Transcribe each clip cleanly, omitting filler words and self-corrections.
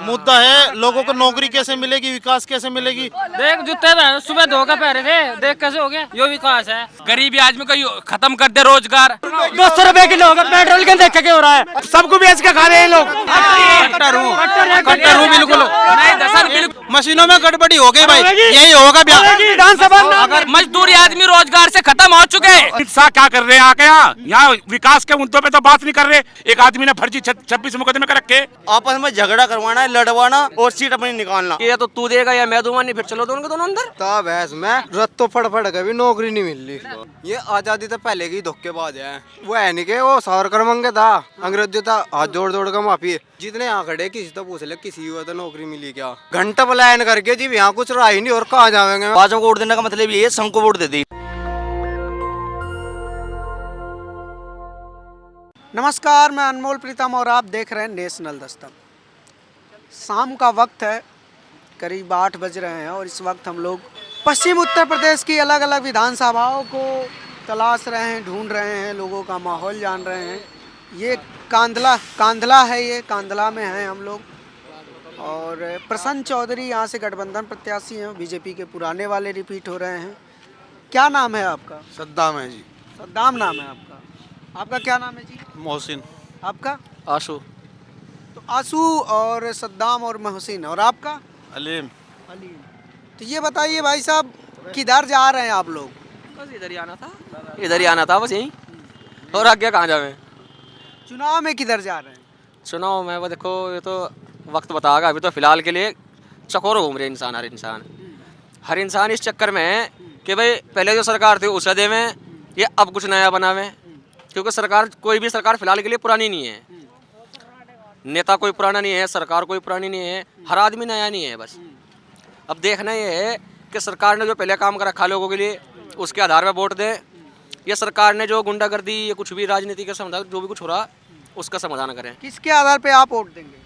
मुद्दा है लोगों को नौकरी कैसे मिलेगी, विकास कैसे मिलेगी। देख जूते में सुबह धोकर पहरे थे, देख कैसे हो गया, यो विकास है। गरीबी आदमी को खत्म कर दे रोजगार। 200 रुपए किलो होगा पेट्रोल के, देख के हो रहा है, सबको बेच के खा रहे हैं लोग। बिल्कुल नहीं दसन बिल्कुल। मशीनों में गड़बड़ी हो गई भाई, यही होगा विधानसभा। अगर मजदूरी आदमी रोजगार से खत्म हो चुके हैं। अमित शाह क्या कर रहे हैं आके यहाँ विकास के मुद्दों पे तो बात नहीं कर रहे। एक आदमी ने फर्जी 26 मुकदमे कर रखे। आपस में झगड़ा करवाना है, लड़वाना और सीट अपनी निकालना। ये तो तू देगा या मैं दूंगा, नहीं फिर चलो दोनों के दोनों अंदर। तब भैंस में रत तो फड़ कभी नौकरी नहीं मिल रही। ये आजादी तो पहले की धोखेबाज है। वो है नहीं के वो सावरकर मंगे था, अंग्रेज था, हाथ जोड़ का माफी। जितने यहाँ खड़े किसी तो पूछ ले किसी को तो नौकरी मिली क्या। घंटा पलायन करके जी यहाँ कुछ रहा ही नहीं और कहाँ जाएंगे। भाजपा को वोट देने का मतलब ये संघ को वोट दे दी। नमस्कार, मैं अनमोल प्रीतम और आप देख रहे हैं नेशनल दस्तक। शाम का वक्त है, करीब 8 बज रहे हैं और इस वक्त हम लोग पश्चिम उत्तर प्रदेश की अलग अलग विधानसभाओं को तलाश रहे हैं, ढूंढ रहे हैं, लोगों का माहौल जान रहे हैं। ये कांधला है, ये कांधला में हैं हम लोग। और प्रसन्न चौधरी यहाँ से गठबंधन प्रत्याशी हैं, बीजेपी के पुराने वाले रिपीट हो रहे हैं। क्या नाम है आपका? सद्दाम है जी। सद्दाम नाम है आपका। आपका क्या नाम है जी? मोहसिन। आपका? आशु। तो आशु और सद्दाम और मोहसिन। और आपका? अलीम। अलीम। तो ये बताइए भाई साहब, किधर जा रहे हैं आप लोग? बस इधर ही आना था, इधर ही आना था बस यहीं। और आगे कहाँ जावे? चुनाव में किधर जा रहे हैं? चुनाव में वो देखो, ये तो वक्त बताएगा। अभी तो फिलहाल के लिए चकोर घूम रहे इंसान, हर इंसान इस चक्कर में है कि भाई पहले जो सरकार थी उसे देवें, ये अब कुछ नया बनावें। क्योंकि सरकार, कोई भी सरकार फिलहाल के लिए पुरानी नहीं है। नेता कोई पुराना नहीं है, सरकार कोई पुरानी नहीं है, हर आदमी नया नहीं है। बस अब देखना ये है कि सरकार ने जो पहले काम कर रखा लोगों के लिए, उसके आधार पर वोट दें। या सरकार ने जो गुंडागर्दी या कुछ भी राजनीति के समाधान जो भी कुछ हो रहा, उसका समाधान करें। किसके आधार पे आप वोट देंगे?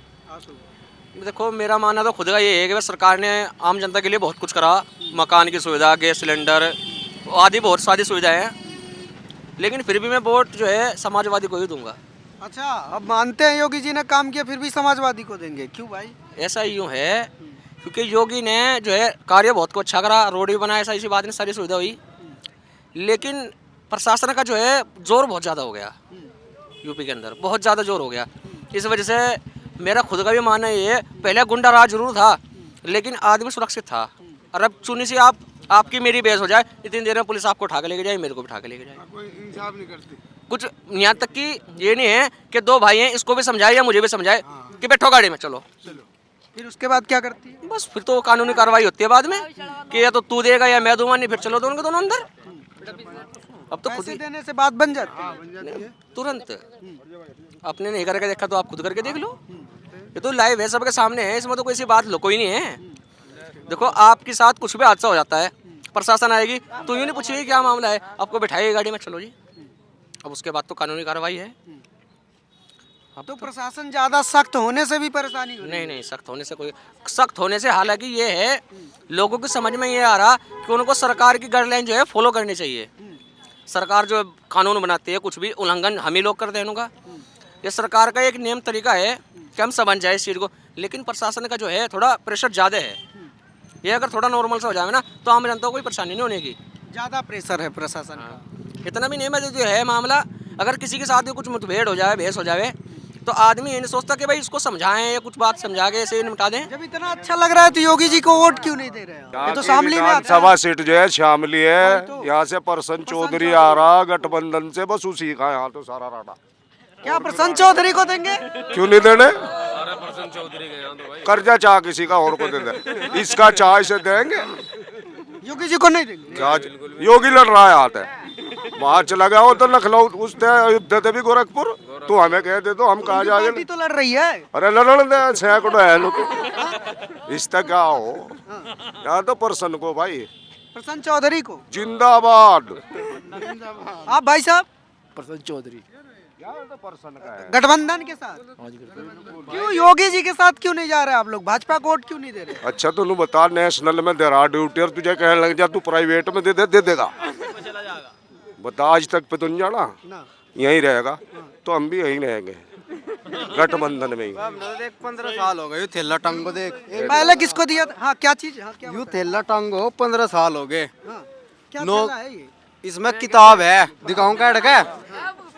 देखो, मेरा मानना तो खुद का ये है कि सरकार ने आम जनता के लिए बहुत कुछ करा। मकान की सुविधा, गैस सिलेंडर आदि बहुत सारी सुविधाएं हैं। लेकिन फिर भी मैं वोट जो है समाजवादी को ही दूंगा। अच्छा, अब मानते हैं योगी जी ने काम किया, फिर भी समाजवादी को देंगे, क्यों भाई? ऐसा यूँ है क्योंकि योगी ने जो है कार्य बहुत को अच्छा करा, रोड भी बनाया, ऐसी बात नहीं, सारी सुविधा हुई। लेकिन प्रशासन का जो है जोर बहुत ज़्यादा हो गया, यूपी के अंदर बहुत ज़्यादा जोर हो गया। इस वजह से मेरा खुद का भी मानना ये है, पहले गुंडा राज जरूर था लेकिन आदमी सुरक्षित था। और अब चुनी सी आपकी मेरी बहस हो जाए, इतनी देर में पुलिस आपको उठा के लेके जाए, मेरे को भी उठा के लेके जाए। कोई इंसाफ नहीं करती। कुछ यहाँ तक कि ये नहीं है कि दो भाई हैं, इसको भी समझाए या मुझे भी समझाए कि बैठो गाड़ी में चलो। फिर उसके बाद क्या करती है? बस फिर तो कानूनी कार्रवाई होती है बाद में कि या तो तू देगा या मैं दूंगा, नहीं फिर चलो दोनों के दोनों अंदर। अब तो खुद पैसे ही देने से बात बन जाती है। तुरंत। अपने नहीं करके देखा तो आप खुद करके देख लो। ये तो लाइव है, सबके सामने है, इसमें तो कोई सी बात लो कोई नहीं है। देखो, आपके साथ कुछ भी हादसा हो जाता है, प्रशासन आएगी तो यूँ नहीं पूछेगी क्या मामला है, आपको बैठाएगी गाड़ी में, चलो जी। अब उसके बाद तो कानूनी कार्रवाई है। तो प्रशासन ज्यादा सख्त होने से भी परेशानी हो? नहीं, सख्त होने से हालांकि ये है, लोगों की समझ में ये आ रहा कि उनको सरकार की गाइडलाइन जो है फॉलो करनी चाहिए। सरकार जो कानून बनाती है, कुछ भी उल्लंघन हम ही लोग करते हैं उनका। ये सरकार का एक नियम तरीका है कि हम समझ जाए इस चीज़ को। लेकिन प्रशासन का जो है थोड़ा प्रेशर ज़्यादा है। ये अगर थोड़ा नॉर्मल से हो जाए ना तो आम जनता को कोई परेशानी नहीं होने की। ज्यादा प्रेशर है प्रशासन का। इतना भी नहीं है, जो है मामला, अगर किसी के साथ भी कुछ मुठभेड़ हो जाए, बहस हो जाए, तो आदमी ये नहीं सोचता कि भाई इसको समझाएं या कुछ बात समझा के ऐसे निपटा दें। जब इतना अच्छा लग रहा है तो योगी जी को वोट क्यों नहीं दे रहे हो? ये तो शामली में आता है। सभा सीट जो है शामली है, यहाँ से प्रसन्न चौधरी आ रहा गठबंधन से, बस उसी का यहाँ तो सारा राडा। क्या प्रसन्न चौधरी को देंगे? क्यों नहीं देने? कर्जा चाह किसी का और को दे दे, इसका चाह इसे देंगे, योगी जी को नहीं देंगे। क्या योगी लड़ रहा है हाथ है, वहाँ चला गया हो तो लखनऊ उसने अयोध्या थे भी गोरखपुर, तो हमें कह दे तो हम कहाँ जाए? पार्टी तो लड़ रही है। अरे लड़न दे, सैकड़ों है लोग, इस तक क्या हो यहाँ तो प्रसन्न को भाई, प्रसन्न चौधरी को जिंदाबाद। आप भाई साहब? प्रसन्न चौधरी गठबंधन के साथ क्यों? योगी जी के साथ क्यों नहीं जा रहे आप लोग? भाजपा को वोट क्यों नहीं दे रहे? अच्छा तो बता, नेशनल में दे रहा ड्यूटी और तुझे कहने लग जा तू प्राइवेट में दे देगा? बता, आज तक पे तो नहीं जाना, यहीं रहेगा तो हम भी यहीं रहेंगे। गठबंधन में ही। 15 साल हो गए यू थैला टंग को देख। पहले किसको दिया था? हाँ क्या चीज? हाँ क्या? यू थैला टंग हो 15 साल हो गए। हाँ क्या नो- चला है ये? इसमें किताब है, दिखाऊं कैट का?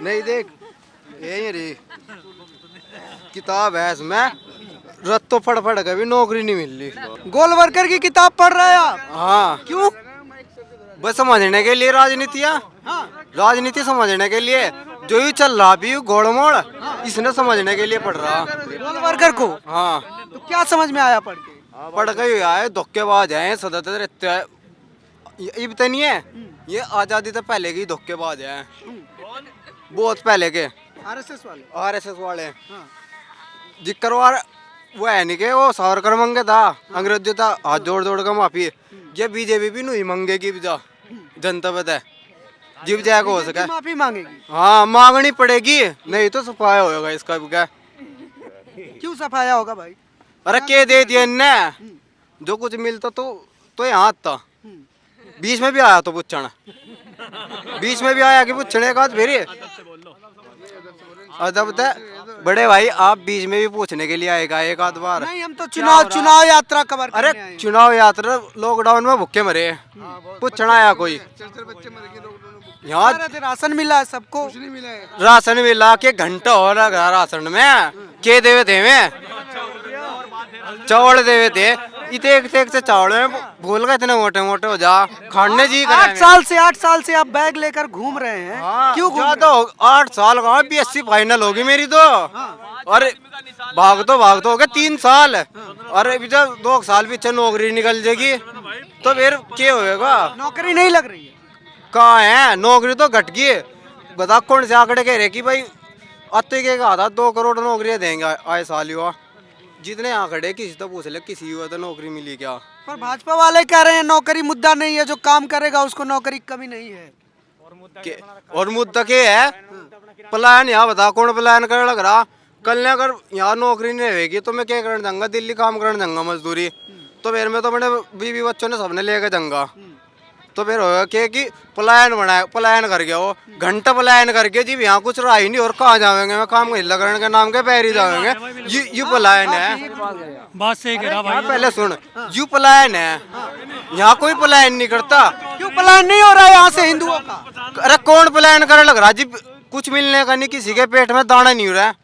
नहीं देख, ये रे किताब है इसमें। रत तो फड़ फड़ के भी नौकरी नहीं मिल रही। गोल वर्कर की किताब पढ़ रहे हैं आप? हाँ, क्यों? बस समझने के लिए राजनीतियाँ, राजनीति समझने के लिए। जो ये चल रहा भी घोड़मोड़, इसने समझने के लिए पढ़ रहा। गोल वर्कर को? हाँ, तो क्या समझ में आया पढ़ के? पढ़ के आए धोखेबाज है, सदस्य रहते हैं। ये तो नहीं है, ये आजादी से पहले की धोखेबाज है, बहुत पहले के आरएसएस वाले? आरएसएस वाले। जिक्र वो है नहीं के वो सावरकर मंगे था, अंग्रेजों था हाथ जोड़ जोड़ का माफी। ये बीजेपी भी नहीं मंगेगी जा, जनता पता है जीव जाए को हो सके। माफी मांगेगी? हाँ मांगनी पड़ेगी, नहीं तो सफाया होगा इसका भी। क्या क्यों सफाया होगा भाई? अरे के दे दिया इनने, जो कुछ मिलता तो यहाँ था। बीच में भी आया तो पूछना, बीच में भी आया कि पूछने का फिर अदब बड़े भाई आप बीच में भी पूछने के लिए आएगा एक आध बार। नहीं हम तो चुनाव यात्रा कवर करने अरे आए हैं। चुनाव यात्रा लॉकडाउन में भूखे मरे, पूछना आया कोई यहाँ? राशन मिला है सबको? राशन मिला के घंटा हो रहा राशन में के देवे थे में चावल देवे थे। इतने एक से चावल में भूल गए इतने मोटे मोटे हो जा खाने जी। 8 साल से आप बैग लेकर घूम रहे हैं। क्यों घूम तो 8 साल का BSc फाइनल होगी मेरी तो। अरे भाग तो हो गए 3 साल। अरे अभी तो 2 साल पीछे नौकरी निकल जाएगी तो फिर क्या होएगा? नौकरी नहीं लग रही है? कहाँ है नौकरी? तो घट गई। बता कौन से आंकड़े कह रहे कि भाई अत्ते के कहा था 2 करोड़ नौकरियां देंगे आए साल युवा। जितने आंकड़े किसी तो पूछ ले किसी युवा तो नौकरी मिली क्या? पर भाजपा वाले कह रहे हैं नौकरी मुद्दा नहीं है, जो काम करेगा उसको नौकरी की कमी नहीं है। और मुद्दा क्या है? प्लान यहाँ बता कौन प्लान कर लग रहा? कल ने अगर यहाँ नौकरी नहीं रहेगी तो मैं क्या करने जाऊंगा? दिल्ली काम करने जाऊंगा मजदूरी। तो फिर मैं तो अपने बीवी बच्चों ने सबने लेके जाऊंगा। तो फिर होगा क्या कि पलायन बनाया, पलायन कर गया वो घंटा पलायन करके जी यहाँ कुछ रहा ही नहीं। और कहाँ जाएंगे? मैं काम हिला करने के नाम के पैर ही जाएंगे। यू पलायन है। बात सही करा भाई। पहले सुन, यू पलायन है, यहाँ कोई पलायन नहीं करता। क्यों पलायन नहीं हो रहा है यहाँ से हिंदुओं का? अरे कौन पलायन करे लग रहा जी? कुछ मिलने का नहीं, किसी के पेट में दाना नहीं हो रहा है।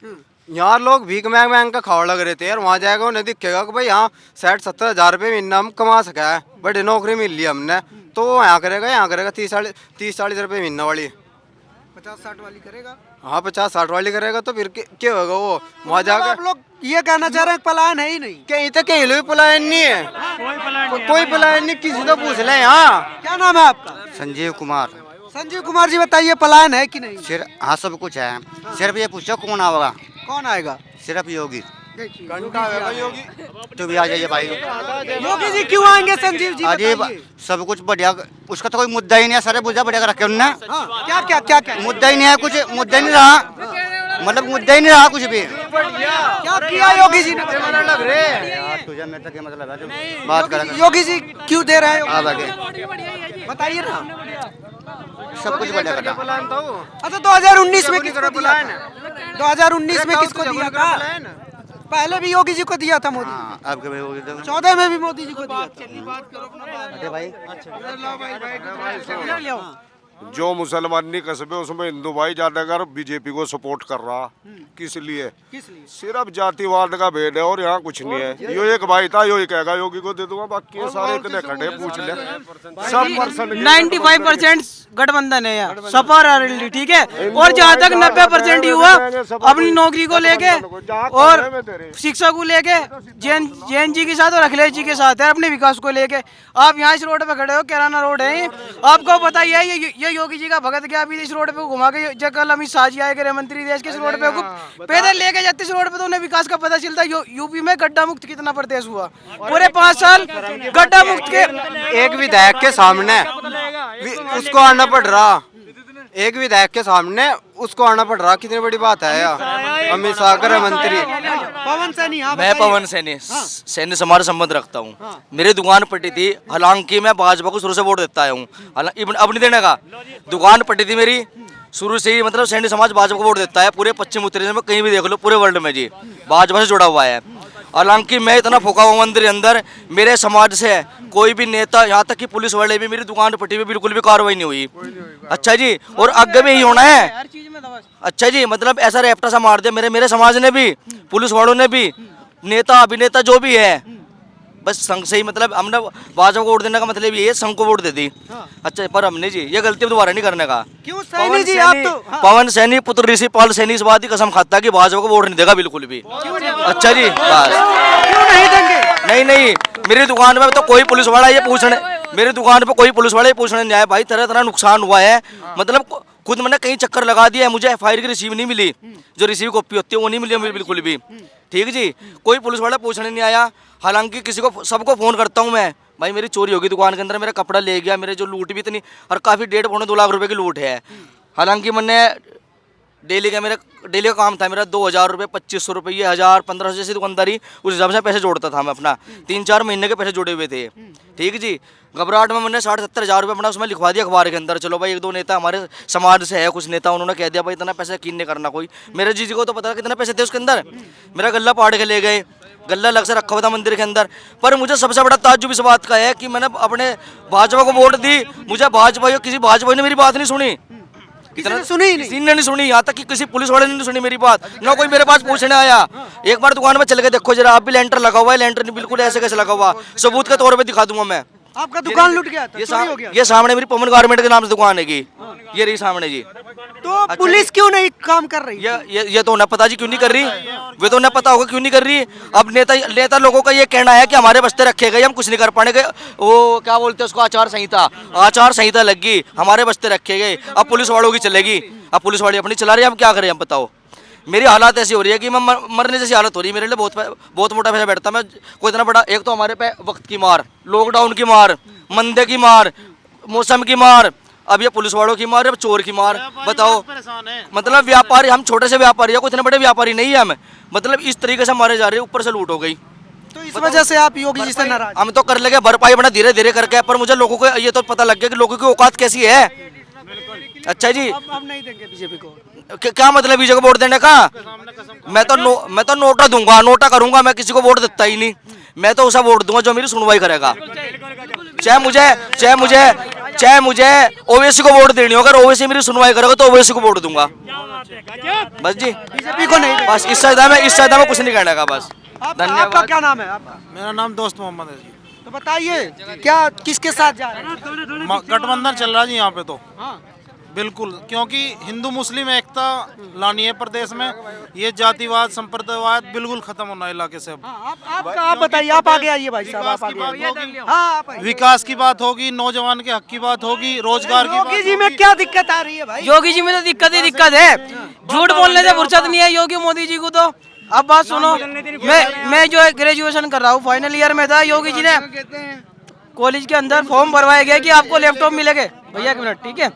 यहाँ लोग भीख मांग मांग का खाओ लग रहे थे और वहाँ जाएगा उन्हें दिखेगा कि भाई यहाँ 60-70 हज़ार रुपये महीना हम कमा सका है, बड़ी नौकरी मिल ली हमने। तो वो यहाँ करेगा 30-40 रुपये महीना वाली, 50-60 वाली करेगा। हाँ 50-60 वाली करेगा। तो फिर क्या होगा? वो वहाँ जाकर आप लोग ये कहना चाह रहे हैं पलायन है ही नहीं? कहीं तो कहीं लोग पलायन नहीं है, कोई पलायन नहीं। किसी तो पूछ ले। यहाँ क्या नाम है आपका? संजीव कुमार। संजीव कुमार जी बताइए पलायन है कि नहीं? हाँ सब कुछ है, सिर्फ ये पूछो कौन आएगा? कौन आएगा? सिर्फ योगी। घंटा है योगी। तो भी आ जाइए भाई। योगी जी क्यों आएंगे संजीव जी? अरे बताइए। सब कुछ बढ़िया, उसका तो कोई मुद्दा ही नहीं है। सारे मुद्दा बढ़िया रखे उनने। क्या मुद्दा ही नहीं है, कुछ मुद्दा ही नहीं रहा, मतलब मुद्दा ही नहीं रहा कुछ भी। क्या किया योगी जी ने? लग रहे यार तुझे मेरे तक मतलब है जो बात करेगा। योगी जी क्यों दे रहे आ हैं? बाकी बताइए ना। सब कुछ बढ़िया करा। अच्छा 2019 में किसको दिया था? 2019 में किसको दिया था? पहले भी योगी जी को दिया था मोदी। हाँ आपके भाई होगी तो 14 में भी मोदी जी को दिया था। अरे भाई जो मुसलमानी कस्बे उसमें हिंदू भाई ज्यादातर बीजेपी को सपोर्ट कर रहा। किस लिए? सिर्फ जातिवाद का भेद है और यहाँ कुछ नहीं है। यो एक भाई था, यो ही कहेगा योगी को दे दूंगा, बाकी ये सारे इतने खड़े पूछ ले सब पर्सन। 95% गठबंधन है यार, सपा और ठीक है। और जहाँ तक 90% युवा अपनी नौकरी को लेके और शिक्षा को लेके जैन जी के साथ और अखिलेश जी के साथ है, अपने विकास को लेके। आप यहाँ इस रोड पे खड़े हो, कैराना रोड है, आपको पता ही है ये योगी जी का भगत क्या अभी इस रोड पे घुमा के जब कल अमित शाह जी आए गृह मंत्री देश के इस रोड पे पैदल लेके जाते इस रोड पे तो उन्हें विकास का पता चलता। यूपी में गड्ढा मुक्त कितना प्रदेश हुआ? पूरे 5 साल गड्ढा मुक्त के एक विधायक के सामने उसको आना पड़ रहा, एक विधायक के सामने उसको आना पड़ रहा। कितनी बड़ी बात है यार। अमित शाह गृह मंत्री। पवन सैनी। मैं पवन सैनी सैन्य से हमारा संबंध रखता हूँ। मेरी दुकान पट्टी थी, हालांकि मैं भाजपा को शुरू से वोट देता हूँ, अब नहीं देने का। दुकान पट्टी थी मेरी, शुरू से ही मतलब सैनी समाज भाजपा को वोट देता है पूरे पश्चिम उत्तरी में, कहीं भी देख लो पूरे वर्ल्ड में जी भाजपा से जुड़ा हुआ है। हालांकि मैं इतना फूका हुआ मंदिर के अंदर, मेरे समाज से कोई भी नेता, यहाँ तक कि पुलिस वाले भी मेरी दुकान पट्टी पे बिल्कुल भी कार्रवाई नहीं हुई। अच्छा जी, और आगे भी यही होना है। अच्छा जी, मतलब ऐसा रैप्टा सा मार दिया मेरे समाज ने भी, पुलिस वालों ने भी, नेता अभिनेता जो भी है, बस संघ से ही मतलब हमने भाजपा को वोट देने का मतलब ये संघ को वोट दे दी। अच्छा, पर हमने जी ये गलती दोबारा नहीं करने का। क्यों सैनी जी आप तो पवन सैनी पुत्र ऋषिपाल सैनी इस बात की कसम खाता है कि भाजपा को वोट नहीं देगा बिल्कुल भी। अच्छा जी, बस क्यों नहीं देंगे? नहीं, मेरी दुकान पे तो कोई पुलिस वाला ये पूछने, मेरी दुकान पे कोई पुलिस वाला ये पूछने नहीं आया भाई तरह तरह नुकसान हुआ है, मतलब खुद मैंने कई चक्कर लगा दिया है, मुझे एफआईआर की रिसीव नहीं मिली, जो रिसीव कॉपी होती है वो नहीं मिली मुझे बिल्कुल भी। ठीक जी, कोई पुलिस वाला पूछने नहीं आया। हालांकि किसी को सबको फ़ोन करता हूँ मैं, भाई मेरी चोरी होगी दुकान के अंदर, मेरा कपड़ा ले गया, मेरे जो लूट भी इतनी, और काफ़ी 1.5-2 लाख रुपए की लूट है। हालांकि मैंने डेली का काम था मेरा 2000 रुपये, 2500 रुपये, 1000, 1500 जैसी दुकानदारी, उस हिसाब से पैसे जोड़ता था मैं अपना, 3-4 महीने के पैसे जोड़े हुए थे। ठीक जी, घबराहट में मैंने 60-70 हज़ार रुपये अपना उसमें लिखवा दिया अखबार के अंदर। चलो भाई 1-2 नेता हमारे समाज से है, कुछ नेता, उन्होंने कह दिया भाई इतना पैसा यकीन नहीं करना कोई। मेरे जीजी को तो पता कितने पैसे थे उसके अंदर, मेरा गल्ला पाड़ के ले गए, गल्ला अलग से रखा हुआ था मंदिर के अंदर। पर मुझे सबसे बड़ा ताज्जुब इस बात का है कि मैंने अपने भाजपा को वोट दी, मुझे भाजपा किसी भाजपा ने मेरी बात नहीं सुनी, किसी ने नहीं सुनी, यहाँ तक कि किसी पुलिस वाले ने नहीं सुनी मेरी बात, ना कोई मेरे पास पूछने आया। एक बार दुकान में चल के देखो जरा, आप भी लेंटर लगा हुआ है, लेंटर नहीं बिल्कुल ऐसे कैसे लगा हुआ, सबूत के तौर पे दिखा दूंगा मैं। आपका दुकान लूट गया था, चोरी हो गया? ये सामने मेरी पवन गारमेंट के नाम से दुकान है की, ये रही सामने जी। तो पुलिस क्यों नहीं काम कर रही? ये तो उन्हें पता जी क्यों नहीं कर रही, वे तो उन्हें पता होगा क्यों नहीं कर रही। अब नेता लोगों का ये कहना है कि हमारे बस्ते रखे गए, हम कुछ नहीं कर पाएंगे, वो क्या बोलते हैं उसको, आचार संहिता लग गई, हमारे बस्ते रखे गए, अब पुलिस वालों की चलेगी, अब पुलिस वाले अपनी चला रही है, हम क्या करें, हम बताओ। मेरी हालात ऐसी हो रही है कि मैं मरने जैसी हालत हो रही है मेरे लिए, बहुत मोटा पैसा बैठता मैं, कोई इतना बड़ा, एक तो हमारे पे वक्त की मार, लॉकडाउन की मार, मंदे की मार, मौसम की मार, अब ये पुलिस वालों की मार, अब चोर की मार, बताओ। मतलब व्यापारी, हम छोटे से व्यापारी है, कोई इतने बड़े व्यापारी नहीं है हम, मतलब इस तरीके से मारे जा रहे हैं, ऊपर से लूट हो गई। तो इस वजह से आप योगी जी से नाराज? हम तो कर लेंगे भरपाई बना धीरे धीरे करके, पर मुझे लोगों को ये तो पता लग गया कि लोगों की औकात कैसी है। अच्छा जी, अब नहीं देंगे बीजेपी को? क्या मतलब बीजेपी को वोट देने का? मैं तो नोटा दूंगा, नोटा करूंगा, मैं किसी को वोट देता ही नहीं, मैं तो उसे वोट दूंगा जो मेरी सुनवाई करेगा। चाहे मुझे ओवैसी को वोट देनी हो, अगर ओवैसी मेरी सुनवाई करेगा तो ओवैसी को वोट दूंगा, बस जी, बीजेपी को नहीं? बस इस साइड में कुछ नहीं कहने का, बस। धन्यवाद। आपका क्या नाम है? आपका? मेरा नाम दोस्त मोहम्मद है जी। तो बताइए क्या किसके साथ जा रहे हैं? गठबंधन चल रहा है जी यहाँ पे तो, बिल्कुल, क्योंकि हिंदू मुस्लिम एकता लानी है प्रदेश में, ये जातिवाद संप्रदायवाद बिल्कुल खत्म होना है इलाके से। अब आप बताइए, आप आगे आइए भाई साहब, आप आगे। विकास की बात होगी, नौजवान के हक की बात होगी, रोजगार की योगी जी में क्या दिक्कत आ रही है भाई? योगी जी में तो दिक्कत ही दिक्कत है, झूठ बोलने से फुर्सत नहीं है योगी मोदी जी को। तो अब बात सुनो, मैं जो ग्रेजुएशन कर रहा हूँ, फाइनल ईयर में था, योगी जी ने कॉलेज के अंदर फॉर्म भरवाए गए कि आपको लैपटॉप मिलेंगे, भैया 1 मिनट, ठीक है,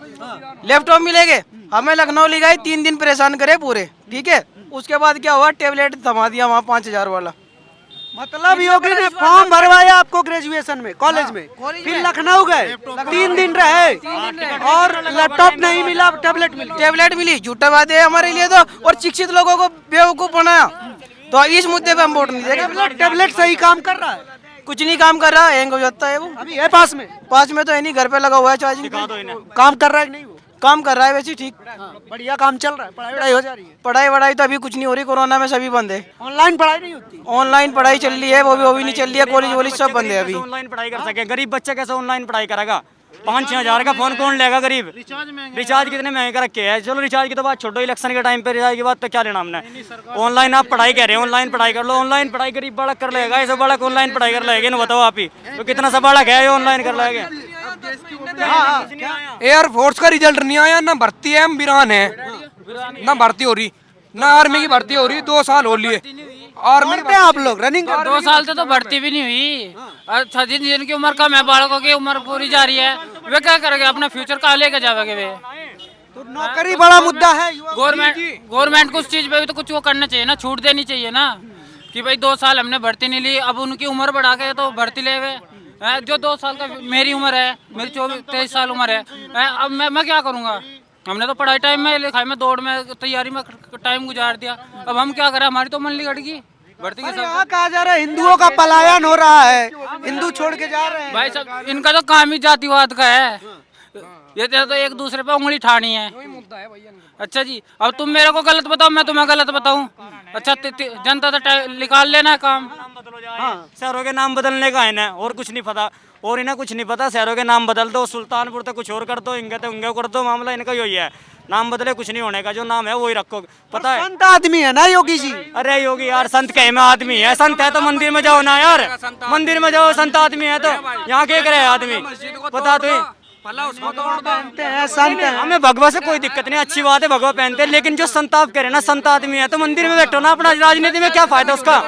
लैपटॉप मिलेंगे, हमें लखनऊ ले गए, 3 दिन परेशान करे पूरे, ठीक है। उसके बाद क्या हुआ, टेबलेट थमा दिया वहाँ 5000 वाला। मतलब योगी ने फॉर्म भरवाया आपको ग्रेजुएशन में, कॉलेज में, फिर लखनऊ गए, 3 दिन रहे और लैपटॉप नहीं मिला, टेबलेट मिली, झूठा बात है हमारे लिए तो, और शिक्षित लोगों को बेवकूफ बनाया। तो इस मुद्दे पे हम वोट नहीं देंगे। टेबलेट सही काम कर रहा है? कुछ नहीं काम कर रहा, हैंग हो जाता है वो। अभी है पास में तो है नहीं, घर पे लगा हुआ है चार्जिंग। काम कर रहा है नहीं? वो काम कर रहा है वैसे, ठीक, बढ़िया काम चल रहा है, पढ़ाई हो जा रही है? पढ़ाई तो अभी कुछ नहीं हो रही, कोरोना में सभी बंद है। ऑनलाइन पढ़ाई नहीं होती? ऑनलाइन पढ़ाई चल रही है, वो भी नहीं चल रही है, कॉलेज सब बंद है अभी। ऑनलाइन पढ़ाई कर सके, गरीब बच्चा कैसे ऑनलाइन पढ़ाई करेगा? 5-6 हज़ार का फोन कौन लेगा गरीब? रिचार्ज कितने महंगे कर रखे हैं। चलो रिचार्ज की तो बात छोड़ो, इलेक्शन के टाइम पे रिचार्ज की बात तो क्या लेना हमने। ऑनलाइन आप पढ़ाई कह रहे हैं, ऑनलाइन पढ़ाई कर लो, ऑनलाइन पढ़ाई गरीब बालक कर लेगा, ऐसे बालक ऑनलाइन पढ़ाई कर लेगा, बताओ आप ही तो कितना सा बालक है ऑनलाइन कर लेगा। एयरफोर्स का रिजल्ट नहीं आया, ना भर्ती है, हम वीरान है, ना भर्ती हो रही, ना आर्मी की भर्ती हो रही, 2 साल हो लिए आर्मी पे आप लोग रनिंग। 2 साल से तो भर्ती भी नहीं हुई, और जिनकी उम्र कम है, बालकों की उम्र पूरी जा रही है, वे क्या करेंगे, अपना फ्यूचर कहाँ लेके जाओगे वे? तो नौकरी बड़ा मुद्दा है। गवर्नमेंट को उस चीज पे भी तो कुछ वो करना चाहिए ना, छूट देनी चाहिए ना, कि भाई 2 साल हमने भर्ती नहीं ली, अब उनकी उम्र बढ़ा के तो भर्ती ले हुए। जो 2 साल का मेरी उम्र है, मेरी 23 साल उम्र है, अब मैं क्या करूँगा? हमने तो पढ़ाई टाइम में, लिखाई में, दौड़ में, तैयारी में टाइम गुजार दिया। अब हम क्या करें, हमारी तो मंडली कट गई। बढ़ती की यहाँ कहा जा रहा है हिंदुओं का पलायन हो रहा है, हिंदू छोड़ के जा रहे हैं। भाई सब इनका तो काम ही जातिवाद का है, ये तो एक दूसरे पे उंगली ठानी है। अच्छा जी, अब तुम मेरे को गलत बताओ, मैं तुम्हें गलत बताऊं? अच्छा जनता तो निकाल लेना है काम। शहरों के नाम बदलने का है ना, और कुछ नहीं पता, और इन्हें कुछ नहीं पता। शहरों के नाम बदल दो, सुल्तानपुर तो कुछ और कर दो, इंगे तो इंगे कर दो, मामला इनका यही है। नाम बदले कुछ नहीं होने का, जो नाम है वही रखो। पता है संत आदमी है ना योगी जी। अरे योगी यार, संत कहे में आदमी है, संत है तो मंदिर में जाओ ना यार, मंदिर में जाओ। संत आदमी है तो यहाँ क्या करे आदमी, पता तो पहनते हैं संत हैं। हमें भगवा से कोई दिक्कत नहीं, अच्छी बात है भगवा पहनते हैं, लेकिन जो संत आप कह रहे हैं ना, संत आदमी है तो मंदिर में बैठो ना अपना। राजनीति में क्या फायदा उसका,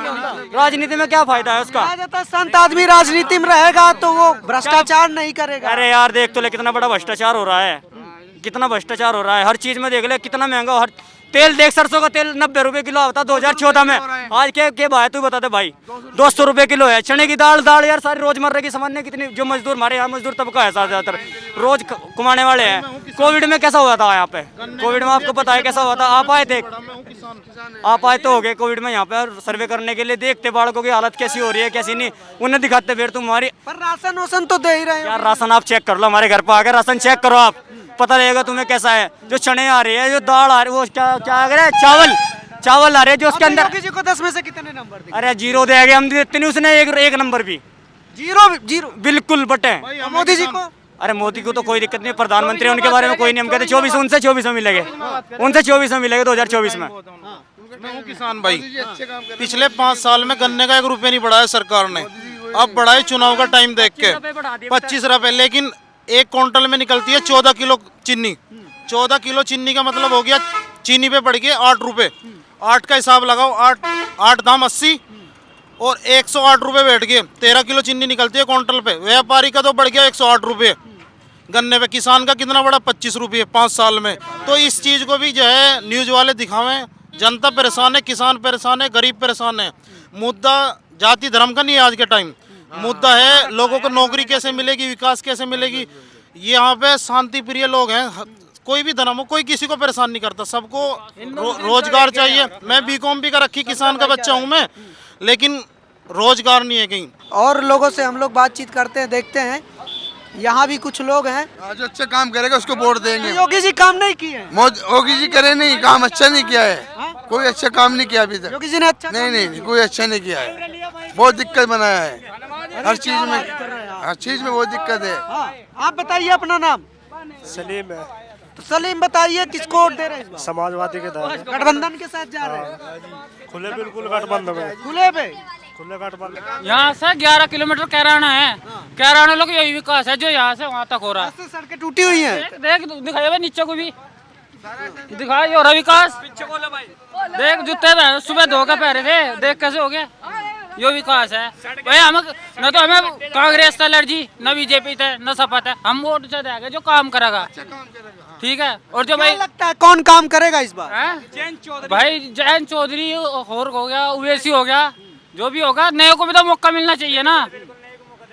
राजनीति में क्या फायदा है उसका? संत आदमी राजनीति में रहेगा तो वो भ्रष्टाचार नहीं करेगा। अरे यार देख तो ले, कितना बड़ा भ्रष्टाचार हो रहा है, कितना भ्रष्टाचार हो रहा है। हर चीज में देख ले कितना महंगा। हर तेल देख, सरसों का तेल 90 रुपए किलो होता 2014 में, आज के भाई तू बता दे भाई 200 रुपए किलो है। चने की दाल यार सारी रोजमर्रा की सामान्य कितनी, जो मजदूर हमारे यहाँ मजदूर तबका है ज्यादातर रोज कमाने वाले हैं। कोविड में कैसा हुआ था यहाँ पे, कोविड में आपको पता है कैसा हुआ था? आप आए थे, आप आए तो हो गए कोविड में यहाँ पे सर्वे करने के लिए, देखते बालकों की हालत कैसी हो रही है कैसी नहीं, उन्हें दिखाते फिर तुम्हारी। पर राशन वासन तो दे ही रहे हैं यार, राशन आप चेक कर लो, हमारे घर पर आकर राशन चेक करो आप, पता लगेगा तुम्हें कैसा है। जो चने आ रहे हैं, जो दाल आ रही है, वो क्या आ रहा है, चावल आ रहे हैं जो उसके अंदर। योगी जी को 10 में से कितने नंबर देंगे? अरे 0 दे गए हम, देते नहीं उसने एक नंबर भी, 0 बिल्कुल बटे। मोदी जी को? अरे मोदी को तो कोई दिक्कत नहीं, प्रधानमंत्री उनके बारे में कोई नहीं, हम कहते 24 उनसे 24 में मिलेंगे, उनसे 24 में मिलेंगे 2024 में। मैं हूँ किसान भाई, पिछले 5 साल में गन्ने का 1 रुपया नहीं बढ़ाया सरकार ने, अब बढ़ाए चुनाव का टाइम देख के 25 रुपए, लेकिन 1 क्विंटल में निकलती है 14 किलो चीनी। 14 किलो चीनी का मतलब हो गया चीनी पे पड़ गया 8 रुपए, 8 का हिसाब लगाओ, 8 दाम 80 और 108 रुपए बैठ गए। 13 किलो चीनी निकलती है क्विंटल पे, व्यापारी का तो बढ़ गया 108 रुपये गन्ने पे, किसान का कितना बड़ा 25 रुपये 5 साल में। तो इस चीज़ को भी जो है न्यूज़ वाले दिखावें, जनता परेशान है, किसान परेशान है, गरीब परेशान है। मुद्दा जाति धर्म का नहीं है आज के टाइम, मुद्दा है लोगों को नौकरी कैसे मिलेगी, विकास कैसे मिलेगी। यहाँ पे शांति प्रिय लोग हैं, कोई भी धर्म हो, कोई किसी को परेशान नहीं करता, सबको रोजगार चाहिए। मैं बीकॉम भी कर रखी, किसान का बच्चा हूँ मैं, लेकिन रोजगार नहीं है कहीं। और लोगों से हम लोग बातचीत करते हैं, देखते हैं यहाँ भी कुछ लोग हैं। जो अच्छा काम करेगा उसको वोट देंगे। योगी जी काम नहीं किए, योगी जी करे नहीं, काम अच्छा नहीं किया है, कोई अच्छा काम नहीं किया अभी तक। योगी जी ने अच्छा नहीं कोई अच्छा नहीं किया है, बहुत दिक्कत बनाया है हर चीज में बहुत दिक्कत है। आप बताइए अपना नाम। सलीम है। तो सलीम बताइए किसको वोट दे रहे हैं? समाजवादी के दायरे, गठबंधन के साथ जा रहे हैं। खुले बिल्कुल गठबंधन में, खुले पे खुले गठबंधन। यहाँ से 11 किलोमीटर कैराना है, कैराना लोग यही विकास है जो यहाँ से वहाँ तक हो रहा है। सड़कें टूटी हुई हैं, देख दिखाई नीचे को भी दिखाई हो रहा विकास, देख जूते सुबह धो के पहरे थे, देख कैसे हो गया। यो विकास है भाई, हमें न तो हमें कांग्रेस से एलर्जी, न बीजेपी से, न सपा है, हम वोट से देंगे जो काम करेगा, ठीक है। और जो भाई लगता है कौन काम करेगा इस बार? भाई जयंत चौधरी और हो गया, उवैसी हो गया, जो भी होगा, नए को भी तो मौका मिलना चाहिए ना,